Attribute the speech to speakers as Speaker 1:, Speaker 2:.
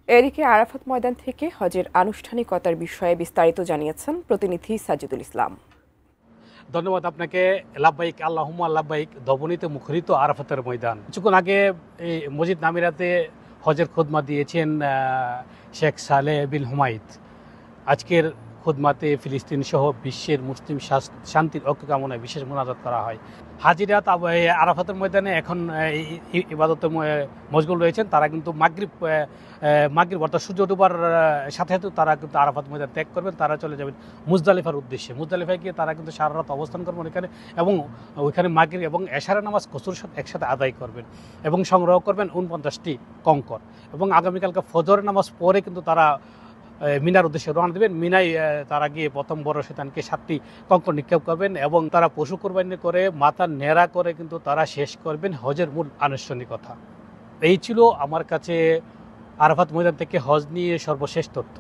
Speaker 1: এদিকে আরাফাত ময়দান থেকে হজের আনুষ্ঠানিকতার বিষয়ে বিস্তারিত জানিয়েছেন প্রতিনিধি সাজিদুল ইসলাম।
Speaker 2: ধন্যবাদ আপনাকে। লাব্বাইক আল্লাহুম্মা লাব্বাইক ধ্বনিতে মুখরিত আরাফাতের ময়দান। কিছুক্ষণ আগে এই মসজিদ নামিরাতে হজের খুদমা দিয়েছেন শেখ সালেহ বিন হুমায়দ। আজকের খুদমাতে ফিলিস্তিন সহ বিশ্বের মুসলিম শান্তির ঐক্য কামনায় বিশেষ মোনাজাত করা হয়। হাজিরাত আরাফাতের ময়দানে এখন ইবাদতে মশগুল রয়েছেন। তারা কিন্তু মাগরিব অর্থাৎ সূর্য ডুবার সাথে সাথে তারা কিন্তু আরাফাত ময়দান ত্যাগ করবেন। তারা চলে যাবেন মুজদালিফার উদ্দেশ্যে। মুজদালিফায় গিয়ে তারা কিন্তু সারা রাত অবস্থান করবেন এখানে, এবং ওইখানে মাগরিব এবং এশারের নামাজ কসুর সাথে একসাথে আদায় করবেন এবং সংগ্রহ করবেন 49টি কঙ্কর, এবং আগামীকালকে ফজরের নামাজ পরে কিন্তু তারা মিনার উদ্দেশ্যে রওনা দেবেন। মিনায় তারা গিয়ে প্রথম বড় শয়তানকে 7টি কঙ্কর নিক্ষেপ করবেন এবং তারা পশু কোরবানি করে মাথা নেড়া করে কিন্তু তারা শেষ করবেন হজের মূল আনুষ্ঠানিকতা। এই ছিল আমার কাছে আরাফাত ময়দান থেকে হজ নিয়ে সর্বশেষ তথ্য।